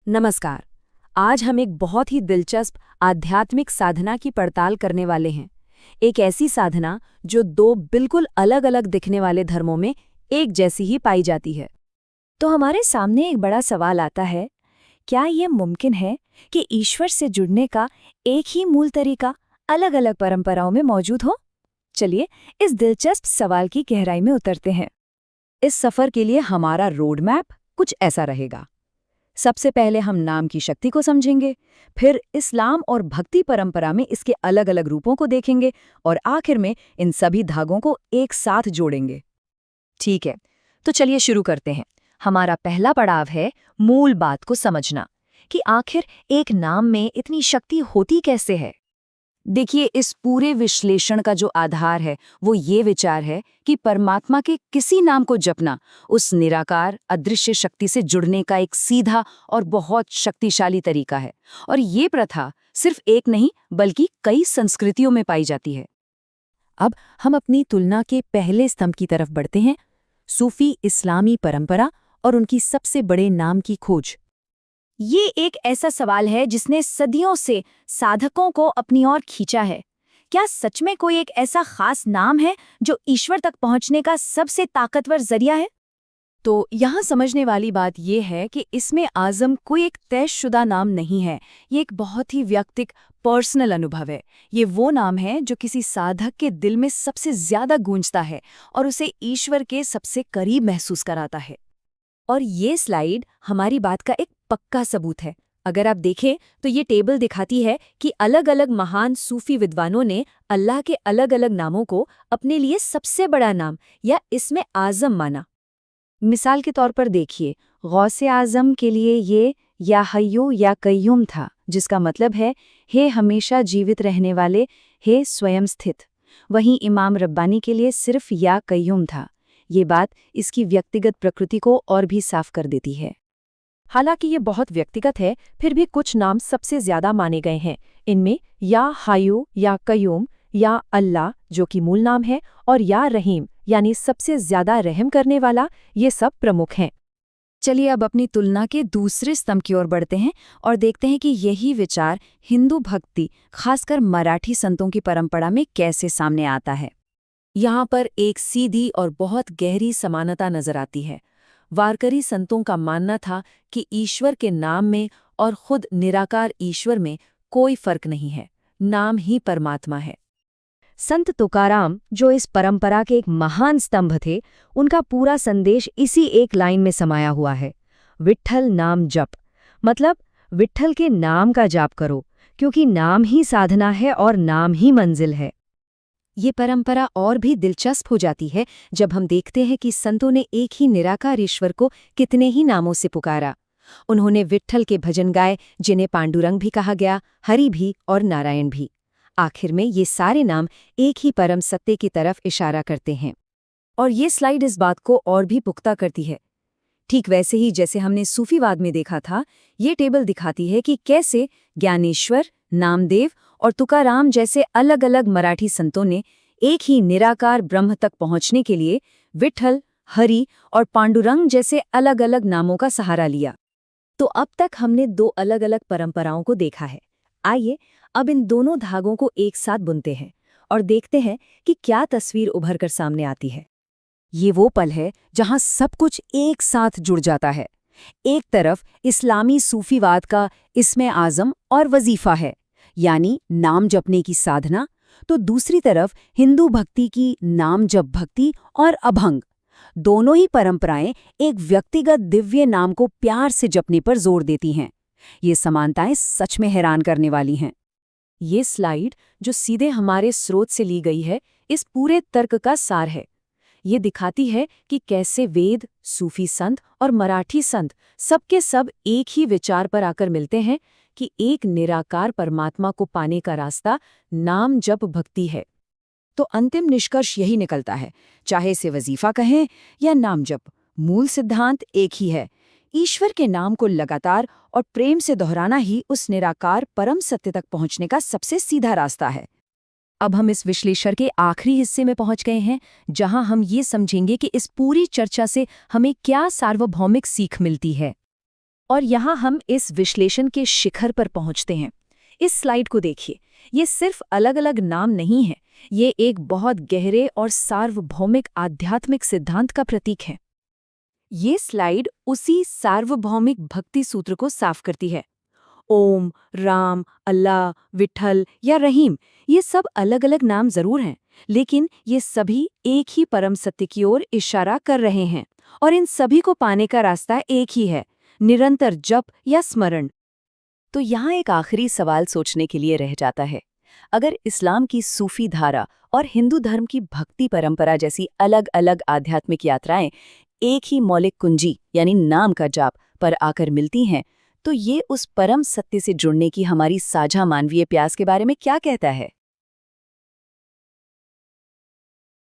नमस्कार। आज हम एक बहुत ही दिलचस्प आध्यात्मिक साधना की पड़ताल करने वाले हैं। एक ऐसी साधना जो दो बिल्कुल अलग-अलग दिखने वाले धर्मों में एक जैसी ही पाई जाती है। तो हमारे सामने एक बड़ा सवाल आता है, क्या ये मुमकिन है कि ईश्वर से जुड़ने का एक ही मूल तरीका अलग अलग परंपराओं में मौजूद हो? चलिए इस दिलचस्प सवाल की गहराई में उतरते हैं। इस सफर के लिए हमारा रोड मैप कुछ ऐसा रहेगा। सबसे पहले हम नाम की शक्ति को समझेंगे, फिर इस्लाम और भक्ति परंपरा में इसके अलग अलग रूपों को देखेंगे और आखिर में इन सभी धागों को एक साथ जोड़ेंगे। ठीक है, तो चलिए शुरू करते हैं। हमारा पहला पड़ाव है मूल बात को समझना कि आखिर एक नाम में इतनी शक्ति होती कैसे है। देखिए, इस पूरे विश्लेषण का जो आधार है वो ये विचार है कि परमात्मा के किसी नाम को जपना उस निराकार अदृश्य शक्ति से जुड़ने का एक सीधा और बहुत शक्तिशाली तरीका है। और ये प्रथा सिर्फ एक नहीं बल्कि कई संस्कृतियों में पाई जाती है। अब हम अपनी तुलना के पहले स्तंभ की तरफ बढ़ते हैं, सूफी इस्लामी परंपरा और उनकी सबसे बड़े नाम की खोज। ये एक ऐसा सवाल है जिसने सदियों से साधकों को अपनी ओर खींचा है। क्या सच में कोई एक ऐसा खास नाम है जो ईश्वर तक पहुंचने का सबसे ताकतवर जरिया है? तो यहाँ समझने वाली बात यह है कि इसमें आज़म कोई एक तयशुदा नाम नहीं है। ये एक बहुत ही व्यक्तिगत पर्सनल अनुभव है। ये वो नाम है जो किसी साधक के दिल में सबसे ज्यादा गूंजता है और उसे ईश्वर के सबसे करीब महसूस कराता है। और ये स्लाइड हमारी बात का एक पक्का सबूत है। अगर आप देखें तो ये टेबल दिखाती है कि अलग अलग महान सूफी विद्वानों ने अल्लाह के अलग अलग नामों को अपने लिए सबसे बड़ा नाम या इसमें आज़म माना। मिसाल के तौर पर देखिए, गौसे आज़म के लिए ये या हय्यू या कय्यूम था, जिसका मतलब है हे हमेशा जीवित रहने वाले, हे स्वयं स्थित। वहीं इमाम रब्बानी के लिए सिर्फ या कय्यूम था। ये बात इसकी व्यक्तिगत प्रकृति को और भी साफ कर देती है। हालांकि ये बहुत व्यक्तिगत है, फिर भी कुछ नाम सबसे ज्यादा माने गए हैं। इनमें या हय्यू या कय्यूम या अल्लाह जो कि मूल नाम है और या रहीम यानी सबसे ज्यादा रहम करने वाला, ये सब प्रमुख हैं। चलिए अब अपनी तुलना के दूसरे स्तंभ की ओर बढ़ते हैं और देखते हैं कि यही विचार हिंदू भक्ति, खासकर मराठी संतों की परंपरा में कैसे सामने आता है। यहाँ पर एक सीधी और बहुत गहरी समानता नजर आती है। वारकरी संतों का मानना था कि ईश्वर के नाम में और खुद निराकार ईश्वर में कोई फर्क नहीं है, नाम ही परमात्मा है। संत तुकाराम, जो इस परंपरा के एक महान स्तंभ थे, उनका पूरा संदेश इसी एक लाइन में समाया हुआ है, विट्ठल नाम जप। मतलब विट्ठल के नाम का जाप करो, क्योंकि नाम ही साधना है और नाम ही मंजिल है। ये परंपरा और भी दिलचस्प हो जाती है जब हम देखते हैं कि संतों ने एक ही निराकार ईश्वर को कितने ही नामों से पुकारा। उन्होंने विट्ठल के भजन गाए, जिन्हें पांडुरंग भी कहा गया, हरि भी और नारायण भी। आखिर में ये सारे नाम एक ही परम सत्य की तरफ इशारा करते हैं। और ये स्लाइड इस बात को और भी पुख्ता करती है। ठीक वैसे ही जैसे हमने सूफीवाद में देखा था, ये टेबल दिखाती है कि कैसे ज्ञानेश्वर, नामदेव और तुकाराम जैसे अलग अलग मराठी संतों ने एक ही निराकार ब्रह्म तक पहुंचने के लिए विट्ठल, हरि और पांडुरंग जैसे अलग अलग नामों का सहारा लिया। तो अब तक हमने दो अलग अलग परंपराओं को देखा है। आइए अब इन दोनों धागों को एक साथ बुनते हैं और देखते हैं कि क्या तस्वीर उभर कर सामने आती है। ये वो पल है जहां सब कुछ एक साथ जुड़ जाता है। एक तरफ इस्लामी सूफीवाद का इस्मे आज़म और वजीफा है, यानी नाम जपने की साधना, तो दूसरी तरफ हिंदू भक्ति की नाम जप भक्ति और अभंग। दोनों ही परंपराएं एक व्यक्तिगत दिव्य नाम को प्यार से जपने पर जोर देती हैं। ये समानताएं सच में हैरान करने वाली हैं। ये स्लाइड जो सीधे हमारे स्रोत से ली गई है, इस पूरे तर्क का सार है। ये दिखाती है कि कैसे वेद, सूफी संत और मराठी संत सबके सब एक ही विचार पर आकर मिलते हैं कि एक निराकार परमात्मा को पाने का रास्ता नाम जप भक्ति है। तो अंतिम निष्कर्ष यही निकलता है, चाहे इसे वजीफा कहें या नाम जप, मूल सिद्धांत एक ही है। ईश्वर के नाम को लगातार और प्रेम से दोहराना ही उस निराकार परम सत्य तक पहुंचने का सबसे सीधा रास्ता है। अब हम इस विश्लेषण के आखिरी हिस्से में पहुंच गए हैं, जहां हम ये समझेंगे कि इस पूरी चर्चा से हमें क्या सार्वभौमिक सीख मिलती है। और यहाँ हम इस विश्लेषण के शिखर पर पहुँचते हैं। इस स्लाइड को देखिए, ये सिर्फ अलग-अलग नाम नहीं है, ये एक बहुत गहरे और सार्वभौमिक आध्यात्मिक सिद्धांत का प्रतीक है। ये स्लाइड उसी सार्वभौमिक भक्ति सूत्र को साफ करती है। ओम, राम, अल्लाह, विठल या रहीम, ये सब अलग-अलग नाम जरूर हैं, लेकिन ये सभी एक ही परम सत्य की ओर इशारा कर रहे हैं, और इन सभी को पाने का रास्ता एक ही है, निरंतर जप या स्मरण। तो यहाँ एक आखिरी सवाल सोचने के लिए रह जाता है। अगर इस्लाम की सूफी धारा और हिंदू धर्म की भक्ति परंपरा जैसी अलग-अलग आध्यात्मिक यात्राएं एक ही मौलिक कुंजी यानी नाम का जाप पर आकर मिलती हैं, तो ये उस परम सत्य से जुड़ने की हमारी साझा मानवीय प्यास के बारे में क्या कहता है?